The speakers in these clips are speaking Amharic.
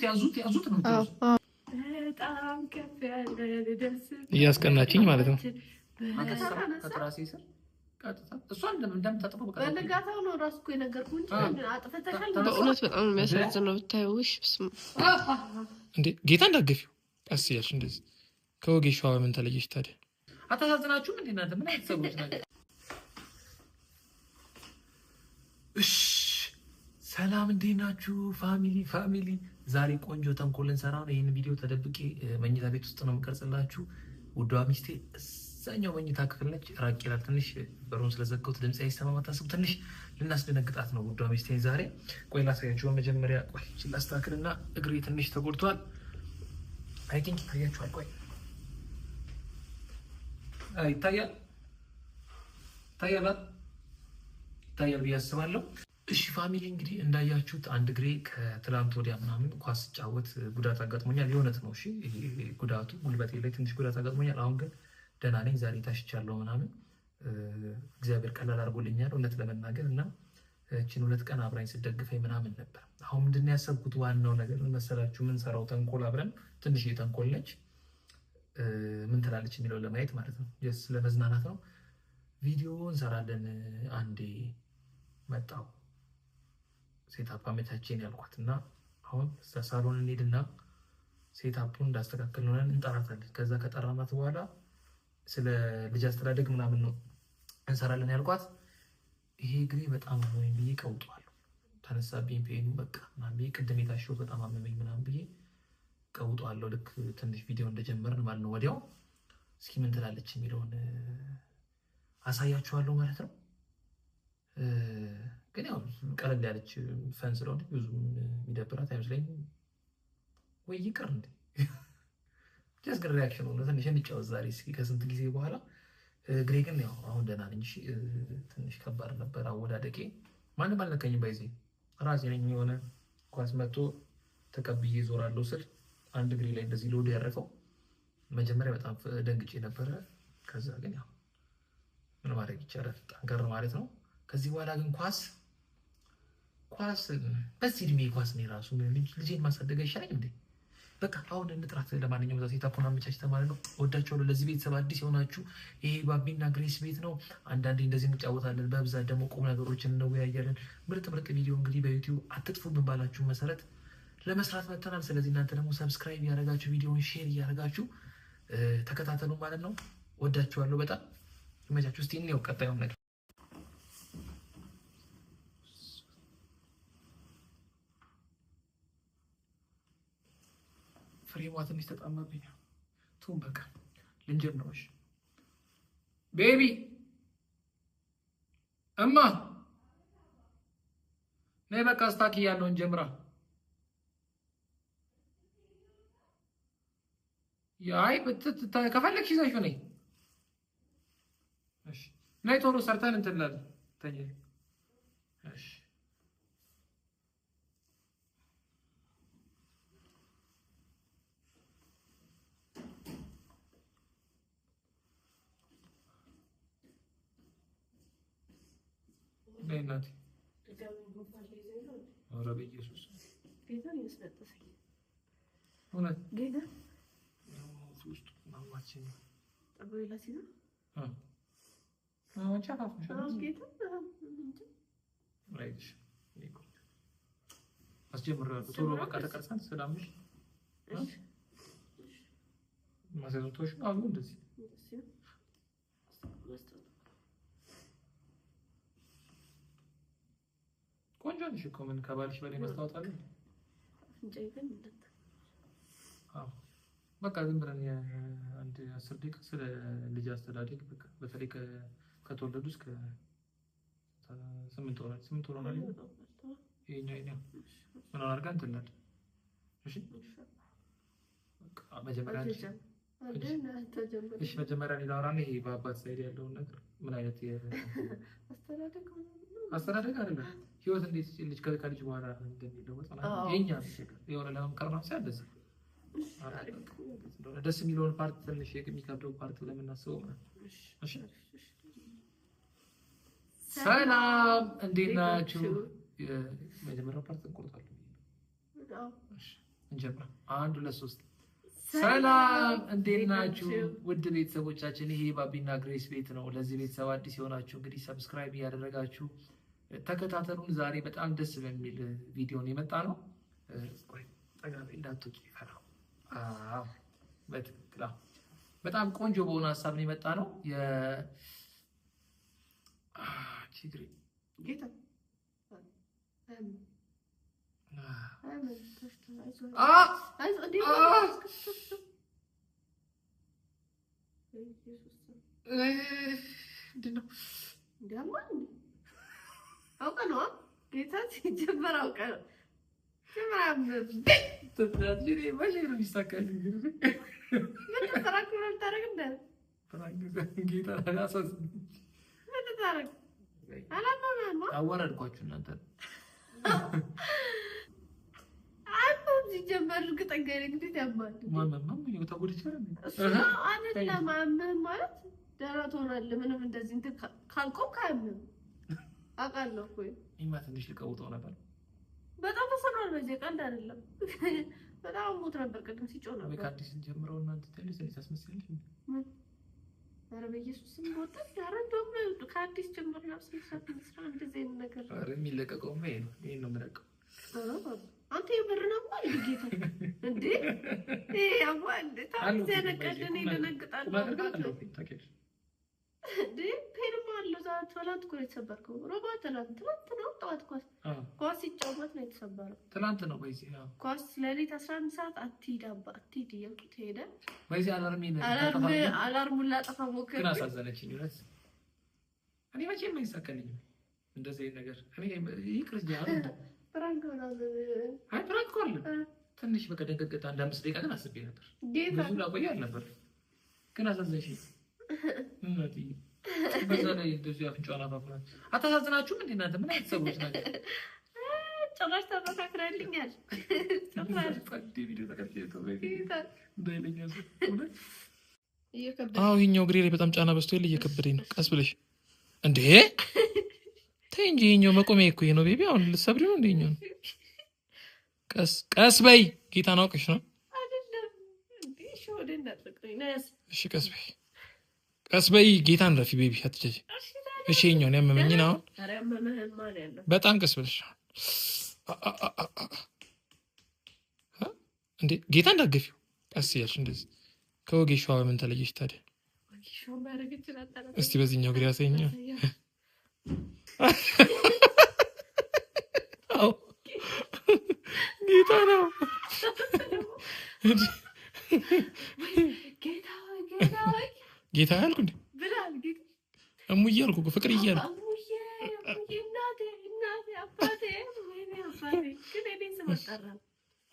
ያዙት ነው እያስቀናችኝ ማለት ነው። በእውነት በጣም የሚያሳዝነው ብታየው። እንዴ ጌታ እንዳገፊው ቀስ እያልሽ እንደዚህ ከወጌሻዋ ምን ተለየሽ ታዲያ? አታሳዝናችሁም እንዴ እናንተ? ምን አይነት ሰዎች ናቸው? እሺ ሰላም እንዴት ናችሁ ፋሚሊ? ዛሬ ቆንጆ ተንኮል እንሰራ ነው። ይህን ቪዲዮ ተደብቄ መኝታ ቤት ውስጥ ነው የምቀርጽላችሁ። ውዷ ሚስቴ እዛኛው መኝታ ክፍል ነች። ራቅ ይላል ትንሽ፣ በሩን ስለዘጋሁት ድምፅ አይሰማም። አታስቡ፣ ትንሽ ልናስደነግጣት ነው ውዷ ሚስቴን ዛሬ። ቆይ ላሳያችሁ። በመጀመሪያ ቆይ ላስተካክልና፣ እግሬ ትንሽ ተጎድቷል። አይ ቲንክ ይታያችኋል። ቆይ ይታያል ብዬ አስባለሁ። እሺ ፋሚሊ እንግዲህ እንዳያችሁት አንድ እግሬ ከትላንት ወዲያ ምናምን ኳስ ስጫወት ጉዳት አጋጥሞኛል። የእውነት ነው። እሺ ጉዳቱ ጉልበቴ ላይ ትንሽ ጉዳት አጋጥሞኛል። አሁን ግን ደህና ነኝ። ዛሬ ታሽቻለሁ ምናምን፣ እግዚአብሔር ቀላል አድርጎልኛል እውነት ለመናገር እና እችን 2 ቀን አብራኝ ስደግፈኝ ምናምን ነበር። አሁን ምንድን ነው ያሰብኩት ዋናው ነገር መሰላችሁ? ምን ሰራው ተንኮል አብረን ትንሽ የተንኮል ነች ምን ትላለች የሚለውን ለማየት ማለት ነው። ጀስት ለመዝናናት ነው። ቪዲዮ እንሰራለን። አንዴ መጣው ሴታፕ አመቻቼን ያልኳት እና አሁን ሳሎን እንሄድና ሴታፑን እንዳስተካከል ነው እንጠራታለን። ከዛ ከጠራናት በኋላ ስለ ልጅ አስተዳደግ ምናምን ነው እንሰራለን ያልኳት። ይሄ እግሬ በጣም አመመኝ ብዬ ቀውጧለሁ። ተነሳብኝ ፔኑ በቃ ምናምን ብዬ ቅድም የታሸው በጣም አመመኝ ምናምን ብዬ ቀውጧለሁ። ልክ ትንሽ ቪዲዮ እንደጀመርን ማለት ነው ወዲያው። እስኪ ምን ትላለች የሚለውን አሳያችኋለሁ ማለት ነው። ግን ያው ቀለል ያለች ፈን ስለሆነ ብዙ የሚደብራት አይመስለኝም። ወይ ይቅር እንዴ ጀስት ግን ሪያክሽን ሆነ ትንሽ እንጫወት ዛሬ እስኪ ከስንት ጊዜ በኋላ። እግሬ ግን ያው አሁን ደህና ነኝ። ትንሽ ከባድ ነበር አወዳደቄ። ማንም አልነካኝም። ባይዜ ራሴ ነኝ የሆነ ኳስ መጥቶ ተቀብዬ ዞራለሁ ስል አንድ እግሬ ላይ እንደዚህ ሎድ ያረፈው። መጀመሪያ በጣም ደንግጬ ነበረ። ከዛ ግን ያው ምን ማድረግ ይቻላል፣ ጠንከር ማለት ነው። ከዚህ በኋላ ግን ኳስ በዚህ እድሜ ኳስ ነው ራሱ ልጄን ማሳደግ አይሻለኝ እንዴ? በቃ አሁን እንጥራት። ለማንኛውም ዛሬ ሴታፑን አመቻችተን ማለት ነው። ወዳችኋለሁ። ለዚህ ቤተሰብ አዲስ የሆናችሁ ይሄ ባቢና ግሬስ ቤት ነው። አንዳንዴ እንደዚህ እንጫወታለን፣ በብዛት ደግሞ ቁም ነገሮችን እንወያያለን። ምርጥ ቪዲዮ እንግዲህ በዩቲዩብ አትጥፉብን ባላችሁ መሰረት ለመስራት መጥተናል። ስለዚህ እናንተ ደግሞ ሰብስክራይብ ያደረጋችሁ ቪዲዮውን ሼር እያደረጋችሁ ተከታተሉ ማለት ነው። ወዳችኋለሁ በጣም ይመቻችሁ። እስቲ እንየው ቀጣዩን ነገር። ፍሬሟ ትንሽ ተጣማብኝ። ቱም በቃ ልንጀር ነው። እሺ ቤቢ እማ ነይ በቃ ስታክ ያለውን ጀምራ። ያይ ከፈለግሽ ይዘሽው ነይ። እሺ ነይ ቶሎ ሰርተን እንትን እንላለን። ተኝ። እሺ ነይ እናቴ። ኧረ በኢየሱስ ጌታን ያስነጠሰኝ እውነት ጌታ ውስጥ ማማችን ጠብላ ሲና አንቺ አታፍሽ ጌታ ራይት አስጀምራለሁ። ቶሎ በቃ ተቀርጸን ሰላምሽ ማሰንቶሽ አሉ እንደዚህ ቆንጆ ነሽ እኮ ምን ከባልሽ በላይ መስታወት አለ። በቃ ዝም ብለን አንድ 10 ደቂቃ ስለ ልጅ አስተዳደግ በቃ በተለይ ከተወለዱ እስከ 8 ወራት ነው ይሄኛው ምን አድርጋ እንትን እንላለን። እሺ በቃ መጀመሪያ ላውራና ይሄ በአባት ሳይድ ያለውን ነገር ምን አይነት አስተዳደግ አይደለም ህይወት እንዴት ልጅ ከልጅ በኋላ እንደሚለወጥ የኛ የሆነ ለመምከር ነው ሲያደስ ደስ የሚለውን ፓርት ትንሽ የሚከብደው ፓርት ለምናስበው። እሺ ሰላም እንዴት ናችሁ? መጀመሪያው ፓርት እንቆርጣለን። እንጀምር። 1 2 3 ሰላም እንዴት ናችሁ? ውድ ቤተሰቦቻችን ይሄ ባቢና ግሬስ ቤት ነው። ለዚህ ቤተሰብ አዲስ የሆናችሁ እንግዲህ ሰብስክራይብ እያደረጋችሁ ተከታተሉን። ዛሬ በጣም ደስ በሚል ቪዲዮ ነው የመጣ ነው። በጣም ቆንጆ በሆነ ሀሳብ ነው የመጣ ነው። አወራድኳችሁ እናንተ ሲጀመር እርግጠኛ ነኝ እንዴት ያማል ማለት ደህና ትሆናለህ። ምንም እንደዚህ እንትን ካልቆም ካያምም አውቃለሁ እኮ ይማ ትንሽ ልቀውጠው ነበር። በጣም ተሰራል። በዚህ ቀልድ አይደለም። በጣም ሞት ነበር። ቅድም ሲጮህ ነበር። ከአዲስ ጀምረው እናንተ ትልስ ታስመስያለሽ። ኧረ በኢየሱስ ስም ወጣ። ኧረ እንደውም ከአዲስ ጀምሮ ነው ሲሰጥ መስራ እንደዚህ አይነት ነገር ኧረ የሚለቀቀው ይሄ ነው የምለቀው። አንተ የምር ነው ማለት ጌታ እንዴ? ያማል ታዲያ ነቀደኔ ለነግጣለሁ እንዴ? ፔርማ አለው ዛሬ ትላንት እኮ የተሰበርከው ሮባ ትላንት ነው። ጠዋት ኳስ ሲጫወት ነው የተሰበረው። ትላንት ነው ወይስ ኳስ ሌሊት 11 ሰዓት አትሂድ እያልኩት ሄደ። ወይስ አላርሙን ላጠፋ ሞከርኩ። ግን አሳዘነችኝ እውነት። እኔ መቼም አይሳካልኝም እንደዚህ ነገር። እኔ ይቅርስ ያለው ፕራንክ ነው። አይ ፕራንክ አለ ትንሽ በቃ ደንገገጣ እንደ 5 ደቂቃ ግን አስቤ ነበር። ብዙ ላቆይ አልነበር ግን አሳዘነችኝ። በዛ ላይ እንደዚህ አፍንጫዋን አፋፍናል። አታሳዝናችሁም እንዴ እናንተ? ምን አይነት ሰዎች ናቸው? ጭራሽ ተመካክረልኛል። ይኸኛው እግሬ ላይ በጣም ጫና በዝቶ እየከበደኝ ነው። ቀስ ብለሽ እንዴ ተይ እንጂ ይኸኛው መቆሚያ እኮ ነው ቤቢ። አሁን ልትሰብሪ ነው እንዴ? ይኸኛው ቀስ በይ። ጌታን አውቅሽ ነው። እሺ ቀስ በይ ቀስ በይ። ጌታን ረፊ ቤቢ አትጨጭ። እሺ ይኸኛውን ያመመኝን አሁን በጣም ቀስ ብለሽ እንዴ ጌታ እንዳገፊው ቀስ እያልሽ እንደዚህ። ከወጌሻዋ ምን ተለየሽ ታዲያ? እስቲ በዚህኛው እግሬ ያሳይኛ። አዎ ጌታ ነው። ጌታ ያልኩ እንዴ እሙዬ አልኩ እኮ ፍቅር እያልኩ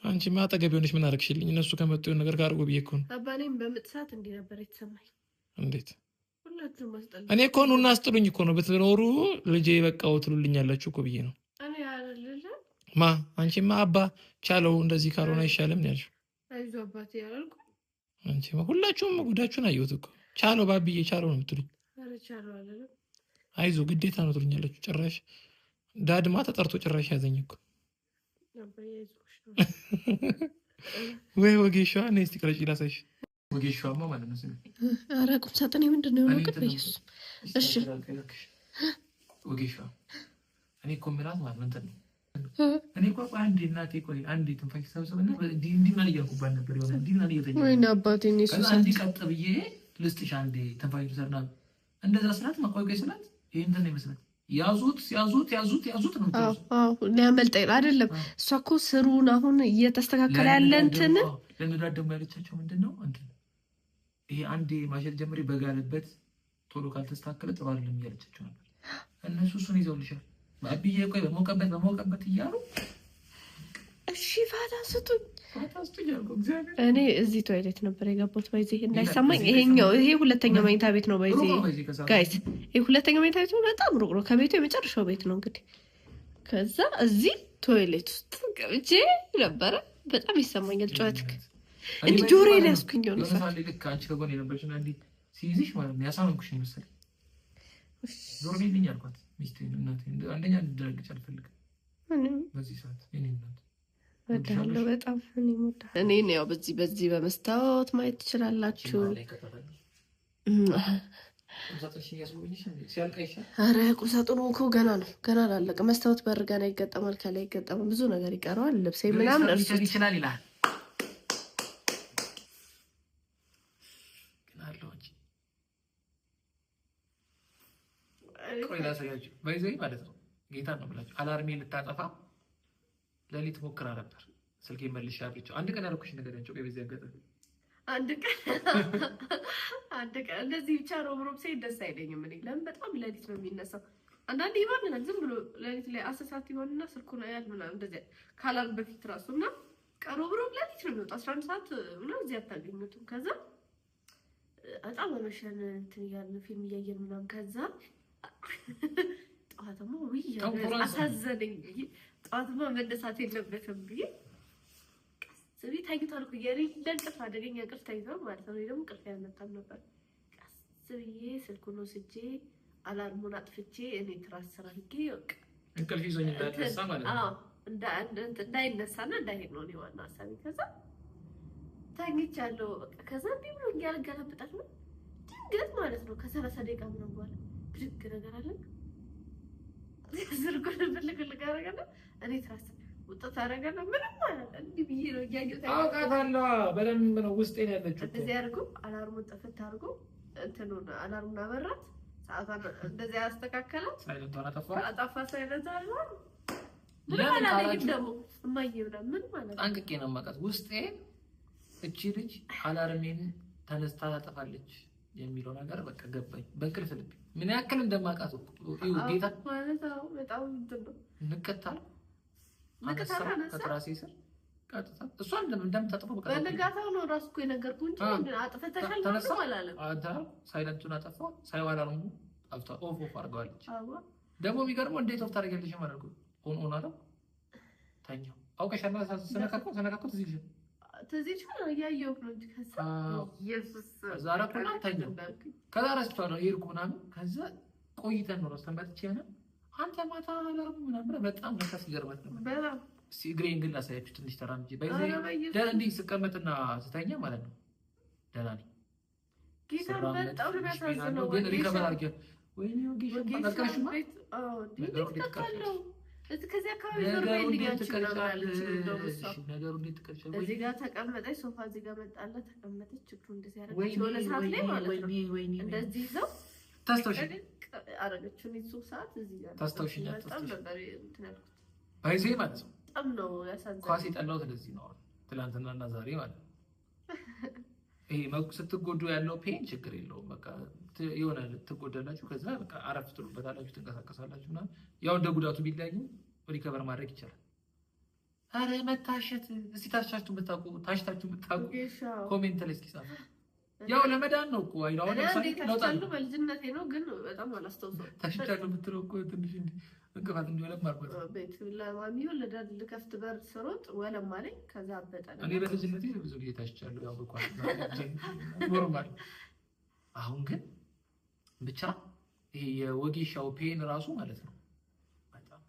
አንቺ ማጠገብ ሆነሽ ምን አደረግሽልኝ? እነሱ ከመጡ የሆነ ነገር ጋር ብዬ እኮ ነው። አባኔም በምጥሳት እንዲህ ነበር የተሰማኝ። እንዴት ሁላችሁም ማስጠላ። እኔ እኮ ኑና አስጥሉኝ እኮ ነው። ብትኖሩ ልጄ በቃው ትሉልኛላችሁ እኮ ብዬ ነው። እኔ አይደለ ማ አንቺማ አባ ቻለው እንደዚህ ካልሆነ አይሻልም ነው ያልሽው። አይዞህ አባቴ ያላልኩ አንቺማ ሁላችሁም ጉዳችሁን አየሁት እኮ። ቻለው ባብዬ ቻለው ነው የምትሉኝ። ኧረ ቻለው አይደለም አይዞህ ግዴታ ነው ትሉኛላችሁ። ጭራሽ ዳድማ ተጠርቶ ጭራሽ ያዘኝ እኮ። ወይ ወጌሻ ነይ እስቲ ቅረጪ ላሳይሽ። ወጌሻማ ማለት ነው። ኧረ ቁም ሳጥኔ ምንድን ነው የሆነው? በኢየሱስ እሺ ወጌሻ እኔ እኮ የምላት ማለት ነው እንትን ነው። እኔ እኮ አንዴ እናቴ ቆይ አንዴ ትንፋሽ ሰብስብና እንዲህ ምናምን እያልኩባት ነበር። የሆነ እንዲህ ምናምን እየተኛሁ ወይኔ አባቴ እኔ እሱ እንዲህ ቀጥ ብዬ ልስጥሽ አንዴ ትንፋሽ ሰርና እንደዛ ስላት ማቋቋይ ስላት ይሄ እንትን ነው ይመስላል። ያዙት ነው። አዎ ሊያመልጠኝ አይደለም። እሷ እኮ ስሩን አሁን እየተስተካከለ ያለ እንትን ለነዳት ደግሞ ያለቻቸው ምንድን ነው እንትን ይሄ አንዴ ማሸት ጀምሬ በጋለበት ቶሎ ካልተስተካከለ ጥሩ አይደለም እያለቻቸው ነበር። እነሱ እሱን ይዘውልሻል አብዬ ቆይ በሞቀበት እያሉ እሺ ፋታ ስጡኝ አልኩ። እኔ እዚህ ቶይሌት ነበር የገባሁት በዚህ እንዳይሰማኝ። ይሄ ሁለተኛው መኝታ ቤት ነው በዚህ ጋይስ። ይሄ ሁለተኛው መኝታ ቤት ነው። በጣም ሩቅ ነው ከቤቱ የመጨረሻው ቤት ነው እንግዲህ። ከዛ እዚህ ቶይሌት ውስጥ ገብቼ ነበረ። በጣም ይሰማኛል ጩኸትክ እንዲህ ጆሮዬ ላይ ያስኩኝ ነው ሰዓት ልክ አንቺ ከጎን የነበረች እና እንዲህ ሲይዝሽ ማለት ነው ያሳመንኩሽ ነው መሰለኝ። ዞር ቢልኝ አልኳት ሚስቴን እናቴን አንደኛ እንድደረግች አልፈልግም። በዚህ ሰዓት የኔ እናት እወድሃለሁ በጣም እኔን ያው በዚህ በመስታወት ማየት ትችላላችሁ። ኧረ ቁም ሳጥኑ እኮ ገና ነው፣ ገና አላለቀ። መስታወት በር ገና ይገጠማል፣ ከላይ ይገጠማል፣ ብዙ ነገር ይቀረዋል። ልብሴ ምናምን እርሱት ይችላል ይላል ግን አለው እንጂ ቆይ ላሳያችሁ። ባይዘይ ማለት ነው ጌታ ነው ብላችሁ አላርሜ ልታጠፋ ሌሊት ሞክራ ነበር። ስልኬ መልሼ አብርቼው አንድ ቀን ያልኩሽ ነገር ያንቺ በዚህ አጋጣሚ አንድ ቀን እንደዚህ ብቻ ሮብሮብ ሲሄድ ደስ አይለኝም። እኔ ለምን በጣም ሌሊት ነው የሚነሳው። አንዳንዴ ይባልናል ዝም ብሎ ሌሊት ላይ አሰሳት ይሆንና ስልኩን ያህል ምናምን እንደዚህ ካላል በፊት ራሱ እና ሮብሮብ ሌሊት ነው የሚወጣው 11 ሰዓት ምናምን እዚህ አታገኙትም። ከዛ በጣም መመሸን እንትን እያልን ፊልም እያየን ምናምን ከዛ ጠዋትማ ውይ አሳዘነኝ ብዬ ጠዋትማ መነሳት የለበትም ብዬ ስለዚህ ታይቷል እኮ ለእንቅልፍ አደገኛ እንቅልፍ ታይቷል ማለት ነው። ደግሞ እንቅልፍ ያልመጣም ነበር። ቀስ ብዬ ስልኩን ወስጄ አላርሙን አጥፍቼ እኔ ትራስ ስራ አድርጌ እንቅልፍ ይዞኝ እንዳይነሳ ማለት ነው። እንዳይነሳና እንዳይሄድ ነው እኔ ዋና ሀሳቤ። ከዛ ታኝቻለሁ። ከዛ እንዲህ ብሎ እያለገለበጣት ነው ድንገት ማለት ነው። ከ30 ደቂቃ ምናምን በኋላ ብድግ ነገር አለ ስልኩን ፍልግልግ አደረገና እኔ ትራስ ውጥት አደረገና ምንም ማለት እንዲህ ብዬ ነው እያየሁት አውቃታለሁ። በደንብ ነው ውስጤ ነው ያለችው። እንደዚህ አድርጎ አላርሙን ጥፍት አድርጎ እንትኑን አላርሙን አበራት፣ ሰዓቷን እንደዚህ ያስተካከላት፣ ሳይለንቷን አጠፋ ሳይለንት አለ ምንም አላለኝም። ደግሞ እማዬ ምናምን ምን ማለት ጠንቅቄ ነው የማውቃት። ውስጤ እቺ ልጅ አላርሜን ተነስታ ታጠፋለች የሚለው ነገር በቃ ገባኝ። በእንቅልፍ ልብ ምን ያክል እንደማውቃት ጌታ ማለት ነው። በጣም እንትን ነው ንቀታል ከትራሴ ስር ቀጥታ እሷ እንደምታጠፋው በቃ በነጋታው ነው ራሱ እኮ የነገርኩህ እንጂ አጥፍተሻል ነው አላለም። ሳይለንቱን አጠፋ ሳይዋላ ነው አፍታ ኦፍ አድርገዋለች። ደግሞ የሚገርመው እንዴት ኦፍ ታደርጊያለሽ ማለት ነው። ኦን አለው ታኛው አውቀሻና ሰነካከው ትዝ ይልሻል እያየሁት ነው እንጂ ከዛ ኢየሱስ ዛራኩና ታኛው ከዛ ረስቷ ነው ይርኩ ምናምን ከዛ ቆይተን ነው ረስተን መጥቼ ነው አንተ ማታ አላርሙ ምናምን በጣም ነካስ ይገርማት ነው። በጣም እግሬን ግን ላሳያችሁ ትንሽ ተራምጄ በዚህ እንዲህ ስቀመጥና ስተኛ ማለት ነው ደህና ነኝ። ጌታ በጣም ነው የሚያሳዝነው። ግን ሪከቨር አድርጌ ወይኔ ጌታ ተቀርቀሽማ ከዚህ አካባቢ ዞር ነገሩ እንዴት ትቀርሻል? እዚህ ጋር ተቀመጠች፣ ሶፋ እዚህ ጋር መጣለ ተቀመጠች። ችግሩ እንደዚህ ያደረገች የሆነ ሰዓት ላይ ማለት ነው እንደዚህ ይዘው ታስታውሽ አረገችው እሱ ሰዓት እዚህ ጋር ታስታውሽኛል። በጣም ነበር እንትን ያልኩት ባይዜ ማለት ነው። በጣም ነው ያሳዝነው። ኳስ የጠላሁት እንደዚህ ነው ትናንትናና ዛሬ ማለት ነው። ይሄ ስትጎዱ ያለው ፔን ችግር የለውም። በቃ የሆነ ትጎዳላችሁ፣ ከዛ በቃ አረፍ ትሉበታላችሁ፣ ትንቀሳቀሳላችሁ እና ያው እንደ ጉዳቱ ቢለያዩ ሪከቨር ማድረግ ይቻላል። አረ መታሸት እስቲ ታሽታችሁ የምታውቁ ኮሜንት ላይ እስኪ ጻፉ። ያው ለመዳን ነው እኮ አይደል? አሁን ታሽቻለሁ በልጅነቴ ነው ግን በጣም አላስታውሰው። ታሽቻለሁ የምትለው እኮ ትንሽ እንቅፋት እንዲሆነ ማርበት ቤት ለማሚው ለዳድ ልከፍት በር ስሮጥ ወለም አለኝ። ከዛ አበጠ። እኔ በልጅነቴ ብዙ ጊዜ ታሽቻለሁ ያው በቋ ኖርማል። አሁን ግን ብቻ ይሄ የወጌሻው ፔን ራሱ ማለት ነው በጣም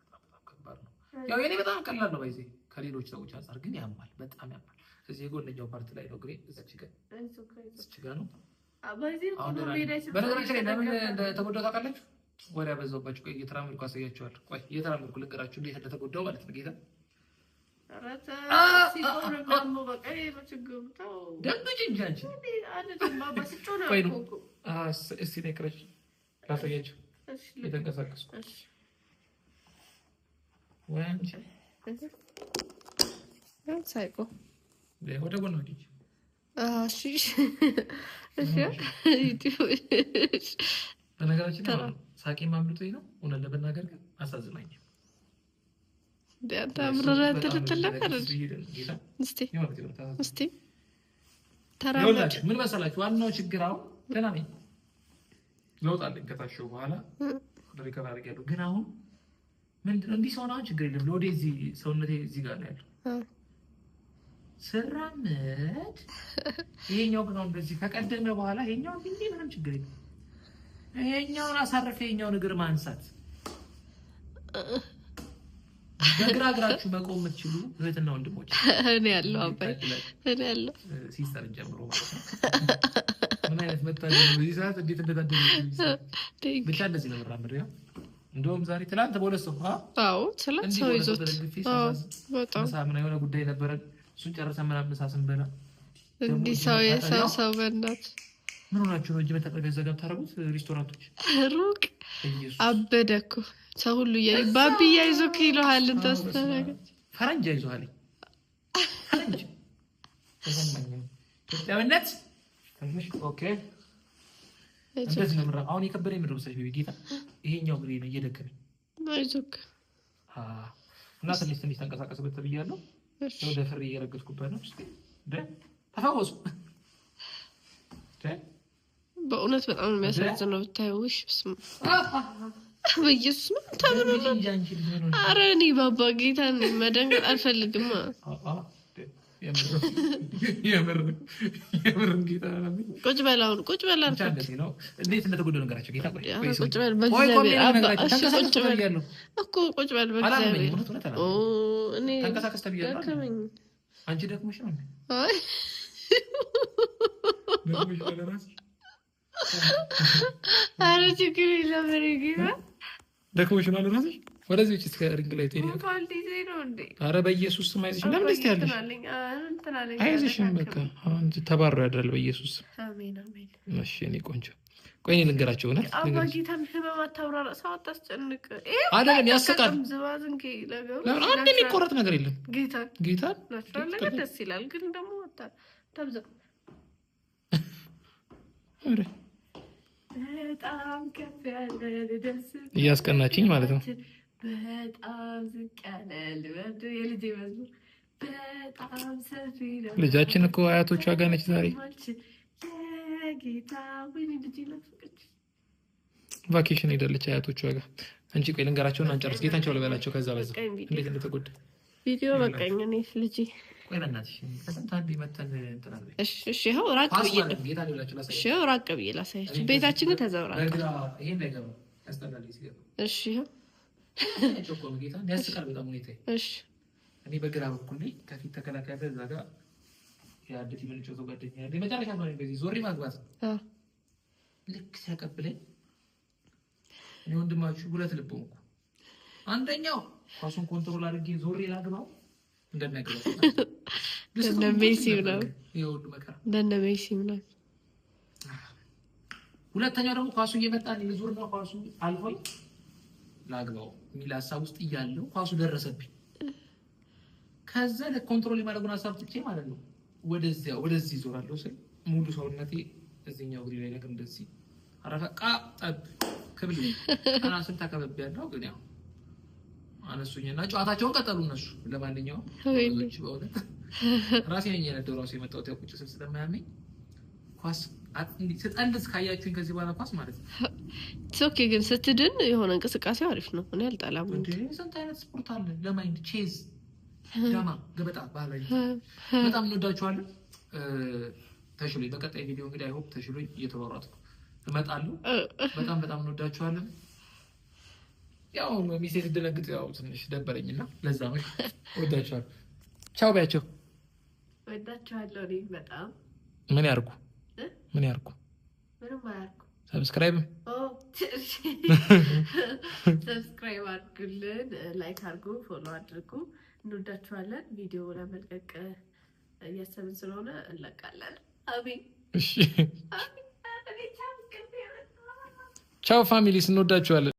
ከባድ ነው። ያው የኔ በጣም ቀላል ነው ባይዜ ከሌሎች ሰዎች አንፃር ግን ያማል፣ በጣም ያማል። እዚህ የጎንኛው ፓርት ላይ ነው ግሬ እዛች ጋር ነው ባይዜ በነገራችን ላይ ለምን እንደተጎዳው ታውቃላችሁ? ወሬ ያበዛባችሁ። ቆይ እየተራመድኩ አሳያችኋለሁ። ቆይ እየተራመድኩ ልንገራችሁ እንዴት እንደተጎዳው ማለት ነው። ጌታ ደንብጭ እንጂ አንቺ ቆይ ነው እስቲ ነክረች ላሳያችሁ የተንቀሳቀስኩ ወይ አንቺ ሳይቆ ወደ ጎን ወዲህ በነገራችን ላይ ሳቂ ማምልጦኝ ነው። እውነት ለመናገር ግን አሳዝናኝ። ምን መሰላችሁ ዋናው ችግር አሁን ደህና ነኝ፣ ለውጥ አለኝ ከታሸው በኋላ ሪከቨር አድርጌያለሁ። ግን አሁን ምንድን ነው እንዲህ ሰውን አሁን ችግር የለም ለወዴ እዚህ ሰውነቴ እዚህ ጋር ነው ያለው ስራመድ ይሄኛው ግን አሁን በዚህ ከቀደመ በኋላ ይሄኛው እንዴ ምንም ችግር የለም። ይሄኛውን አሳርፈ ይሄኛውን እግር ማንሳት በግራ እግራችሁ መቆም የምትችሉ እህትና ወንድሞች እኔ ያለው አባይ እኔ ያለው ሲስተር ጀምሮ ማለት ነው። ምን አይነት መታደል ነው! በዚህ ሰዓት እንዴት እንደታደለ ብቻ እንደዚህ ነው የምራመደው። ያው እንደውም ዛሬ ትናንት በሁለት ሰው አዎ ትናንት ሰው ይዞት በጣም ሳምና የሆነ ጉዳይ ነበረ። እሱን ጨርሰን ምናምን ምሳ ስንበላ እንዲህ ሰው የሰው በእናት ምን ሆናችሁ ነው? እጅ መታጠቢያ እዛ ጋር የምታደርጉት ሬስቶራንቶች ሩቅ አበደ እኮ ሰው ሁሉ ባቢ እያይዞህ ይለሃል። እንታስተናገ ፈረንጅ አይዞሃል ፈረንጅ ኢትዮጵያዊነት ኦኬ። እንደዚህ ነው የምራ አሁን የከበደኝ ምንድን ነው መሰለሽ ቤቢ ጌታ ይሄኛው ግሬ ነው እየደከመኝ አይዞህ እና ትንሽ ተንቀሳቀስበት ተብያለሁ። ወደ ፍሬ እየረገጥኩበት ነው። እስኪ ተፈወሱ። በእውነት በጣም የሚያሳዝነው ብታየው። እሺ በኢየሱስ ምን ታምነው? ኧረ እኔ ባባ ጌታን መደንገጥ አልፈልግም። የምርም ጌታ ቁጭ በል አሁን ቁጭ በል ነው። እንዴት እንደተጎዳሁ ነገራቸው ጌታ ቁጭ በል በእግዚአብሔር እኮ ቁጭ በል በእግዚአብሔር። እኔ ተንቀሳቀስ ተብያለሁ። አንቺ ደክሞሽ ነው? አይ ኧረ ችግር የለም ጌታ ደክሞሽ ነው አለራስሽ። ወደዚህ ውጭ እስከ ሪንግ ላይ ትሄጂ። ኧረ በኢየሱስ ስም አይዞሽ። ለምን ደስ ያለሽ? አይዞሽም በቃ አሁን ተባሮ ያድራል በኢየሱስ ስም። አሜን አሜን። እሺ እኔ ቆንጆ ቆይ እኔ ልንገራቸው ነው አባ ጌታን ህመም አታውራራ። ሰው አታስጨንቅ። አይደለም ያስቃል። ዝባዝንኬ አንድ የሚቆረጥ ነገር የለም። ጌታ ነገር ደስ ይላል፣ ግን ደግሞ ተብዛ በጣም ከፍ ያለ ደስ እያስቀናችኝ ማለት ነው። በጣም ዝቅ ያለ ልበድ የልጄ መዝሙር በጣም ሰፊ ነው። ልጃችን እኮ አያቶቿ ጋር ነች ዛሬ ጌታ ወይኔ ልጄ ናፈቀች። ቫኬሽን ሄዳለች አያቶቿ ጋር። አንቺ ቆይ ልንገራቸውን አንጨርስ። ጌታቸው ልበላቸው ከዛ በዛ እንዴት እንደተጎዳ ቪዲዮ በቃኝ። እኔ ልጄ ቆይ በእናትሽ ከስንት አንዴ መተን እንትን አለ። እሺ ይኸው ራቅ ብዬ እሺ ይኸው ራቅ ብዬ ላሳያችሁ። ቤታችን ግን ተዘውራል። ይሄን ላይ ገባ ያስጠላል ሲገባ። እሺ ይኸው ጮቆም ጌታ ያስቃል በጣም ሁኔታ። እሺ እኔ በግራ በኩል ነኝ፣ ከፊት ተከላካይ እዛ ጋር የአዲስ የምንጮተው ጓደኛ ያለ መጨረሻ ነው እንደዚህ ዞሪ ማግባት ልክ ሲያቀብለኝ እኔ ወንድማችሁ ሁለት ልብ ሆንኩ። አንደኛው ኳሱን ኮንትሮል አድርጌ ዞሪ ላግባው እንደነገረው እንደሜሲው ነው ይሁን መከራ እንደሜሲው ነው። ሁለተኛው ደግሞ ኳሱ እየመጣን ይዞርና ኳሱ አልፎኝ ላግባው የሚል ሀሳብ ውስጥ እያለሁ ኳሱ ደረሰብኝ። ከዛ ለኮንትሮል የማድረጉን ሀሳብ ትቼ ማለት ነው ወደዚህ ዞራለሁ ስል ሙሉ ሰውነቴ እዚህኛው እግሬ ላይ ነገር እንደዚህ አረፈቃ ጠብ ክብል እና ስንት አካባቢ ያለው ግን ያው አነሱኝና ጨዋታቸውን ቀጠሉ እነሱ። ለማንኛውም ወይኔ በእውነት ራሴ ነኝ የነደው ራሴ የመጣሁት ያው ቁጭ ስል ስለማያመኝ ኳስ ስትጠልዝ ካያችሁኝ ከዚህ በኋላ ኳስ ማለት ነው ኦኬ። ግን ስትድን የሆነ እንቅስቃሴው አሪፍ ነው። እኔ አልጠላም። ስንት አይነት ስፖርት አለ ለማይንድ ቼዝ፣ ዳማ፣ ገበጣ ባህላዊ በጣም እንወዳችኋለን። ተሽሎኝ በቀጣይ ቪዲዮ እንግዲህ አይሆፕ ተሽሎኝ እየተሯሯጥኩ እመጣለሁ። በጣም እንወዳችኋለን። ያው ሚሴ ስትደነግጥ ያው ትንሽ ደበረኝና ለዛ ነው ወዳችኋለሁ። ቻው ባያቸው። ወዳችኋለሁ። እኔ በጣም ምን ያርጉ ምንም አያርጉ። ሰብስክራይብ አድርጉልን፣ ላይክ አድርጉ፣ ፎሎ አድርጉ። እንወዳችኋለን። ቪዲዮ ለመልቀቅ እያሰብን ስለሆነ እንለቃለን። አሜን። እሺ ቻው ፋሚሊስ፣ እንወዳችኋለን።